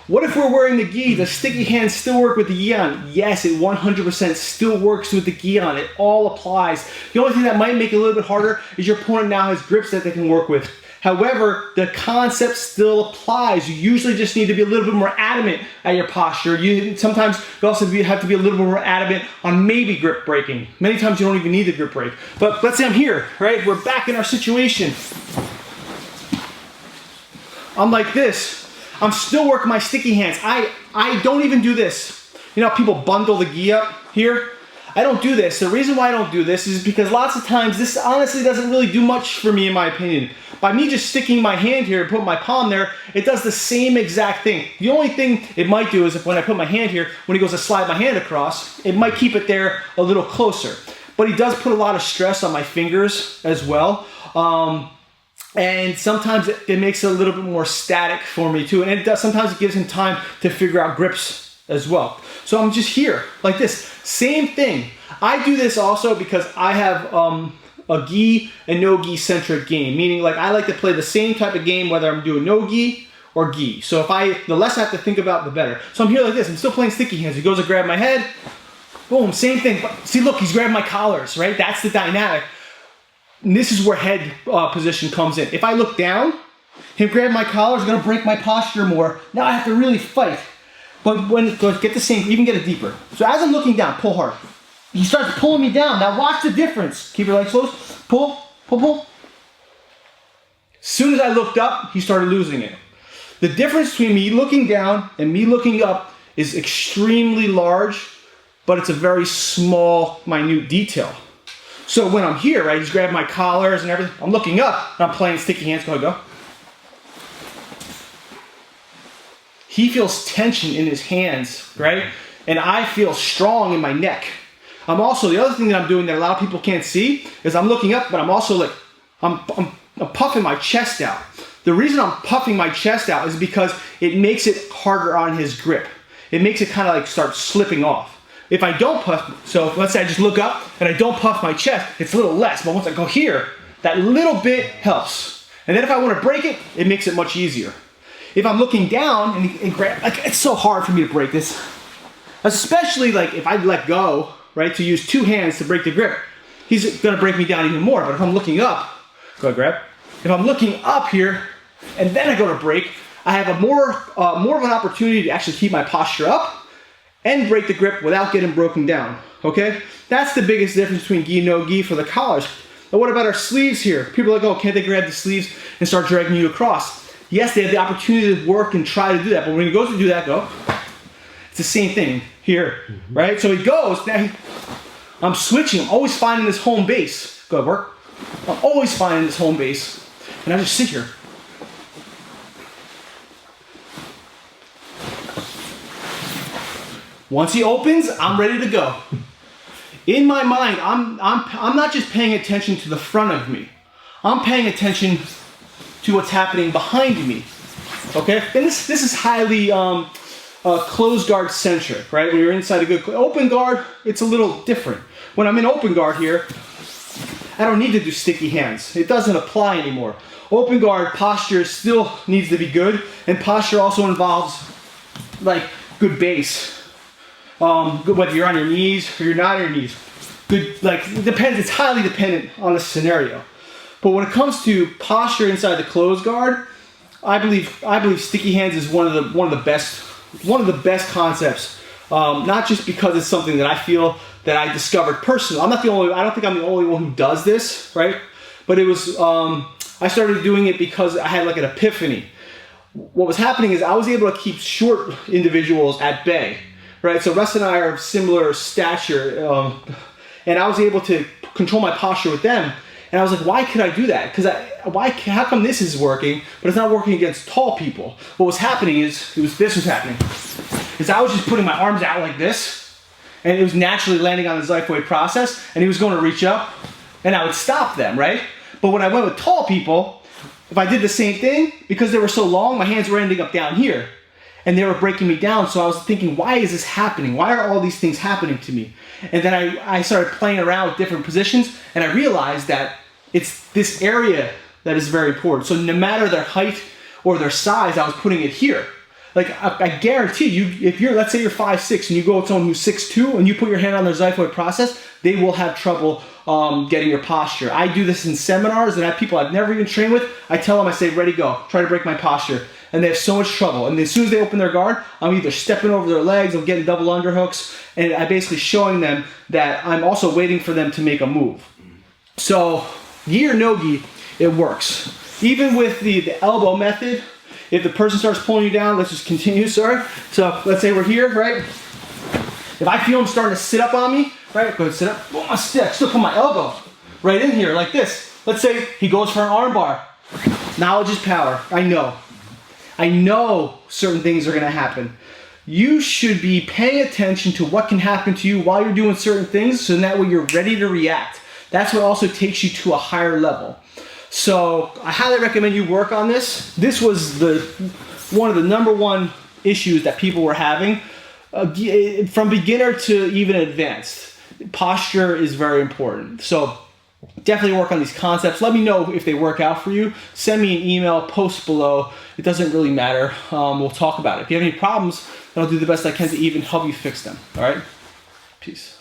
What if we're wearing the gi? Does sticky hands still work with the gi on? Yes, it 100% still works with the gi on. It all applies. The only thing that might make it a little bit harder is your opponent now has grips that they can work with. However, the concept still applies. You usually just need to be a little bit more adamant at your posture. Sometimes you also have to be a little bit more adamant on maybe grip breaking. Many times you don't even need the grip break. But let's say I'm here, right? We're back in our situation. I'm like this. I'm still working my sticky hands. I don't even do this. You know how people bundle the gi up here? I don't do this. The reason why I don't do this is because lots of times this honestly doesn't really do much for me in my opinion. By me just sticking my hand here and putting my palm there, it does the same exact thing. The only thing it might do is if when I put my hand here, when he goes to slide my hand across, it might keep it there a little closer. But he does put a lot of stress on my fingers as well. And sometimes it makes it a little bit more static for me too. And sometimes it gives him time to figure out grips as well. So I'm just here like this. Same thing. I do this also because I have a gi and no gi centric game. Meaning like I like to play the same type of game whether I'm doing no gi or gi. So the less I have to think about, the better. So I'm here like this. I'm still playing sticky hands. He goes to grab my head. Boom, same thing. But see, look, he's grabbing my collars, right? That's the dynamic. And this is where head position comes in. If I look down, him grab my collar is going to break my posture more. Now I have to really fight. But get the same, even get it deeper. So as I'm looking down, pull hard. He starts pulling me down. Now watch the difference. Keep your legs closed. Pull, pull, pull. As soon as I looked up, he started losing it. The difference between me looking down and me looking up is extremely large, but it's a very small, minute detail. So when I'm here, right, he's grabbing my collars and everything. I'm looking up and I'm playing sticky hands. Go ahead, go. He feels tension in his hands, right? And I feel strong in my neck. I'm also, the other thing that I'm doing that a lot of people can't see is I'm looking up, but I'm also like, I'm puffing my chest out. The reason I'm puffing my chest out is because it makes it harder on his grip. It makes it kind of like start slipping off. If I don't puff, so let's say I just look up and I don't puff my chest, it's a little less. But once I go here, that little bit helps. And then if I want to break it, it makes it much easier. If I'm looking down and grab, like it's so hard for me to break this. Especially like if I let go, right, to use two hands to break the grip, he's gonna break me down even more. But if I'm looking up, go ahead, grab. If I'm looking up here and then I go to break, I have a more of an opportunity to actually keep my posture up and break the grip without getting broken down, okay? That's the biggest difference between gi and no gi for the collars. But what about our sleeves here? People are like, oh, can't they grab the sleeves and start dragging you across? Yes, they have the opportunity to work and try to do that, but when he goes to do that, go. It's the same thing here, right? So he goes, now I'm switching, I'm always finding this home base. Go ahead, work. I'm always finding this home base, and I just sit here. Once he opens, I'm ready to go. In my mind, I'm not just paying attention to the front of me. I'm paying attention to what's happening behind me. Okay? And this is highly closed guard centric, right? When you're inside a good open guard, it's a little different. When I'm in open guard here, I don't need to do sticky hands. It doesn't apply anymore. Open guard posture still needs to be good, and posture also involves like good base. Good, whether you're on your knees or you're not on your knees. Good, like it depends. It's highly dependent on the scenario. But when it comes to posture inside the closed guard, I believe sticky hands is one of the best concepts. Not just because it's something that I feel that I discovered personally. I don't think I'm the only one who does this, right? But it was I started doing it because I had like an epiphany. What was happening is I was able to keep short individuals at bay. Right, so Russ and I are of similar stature, and I was able to control my posture with them. And I was like, why could I do that? How come this is working, but it's not working against tall people? What was happening is, this was happening. Is I was just putting my arms out like this, and it was naturally landing on the Xiphoid process, and he was going to reach up, and I would stop them, right? But when I went with tall people, if I did the same thing, because they were so long, my hands were ending up down here. And they were breaking me down, so I was thinking, why is this happening? Why are all these things happening to me? And then I started playing around with different positions, and I realized that it's this area that is very important. So no matter their height or their size, I was putting it here. Like I guarantee you, if you're, let's say you're 5'6" and you go with someone who's 6'2" and you put your hand on their xiphoid process, they will have trouble getting your posture. I do this in seminars, and I have people I've never even trained with. I tell them, I say, ready, go. Try to break my posture. And they have so much trouble. And as soon as they open their guard, I'm either stepping over their legs, I'm getting double underhooks, and I'm basically showing them that I'm also waiting for them to make a move. So, gi or no gi, it works. Even with the elbow method, if the person starts pulling you down, let's just continue, sorry. So, let's say we're here, right? If I feel them starting to sit up on me, right? Go ahead, sit up. Boom, I still put my elbow right in here like this. Let's say he goes for an arm bar. Knowledge is power. I know certain things are going to happen. You should be paying attention to what can happen to you while you're doing certain things, so that way you're ready to react. That's what also takes you to a higher level. So I highly recommend you work on this. This was one of the #1 issues that people were having, from beginner to even advanced. Posture is very important. So definitely work on these concepts. Let me know if they work out for you. Send me an email, post below. It doesn't really matter. We'll talk about it. If you have any problems, I'll do the best I can to even help you fix them. All right? Peace.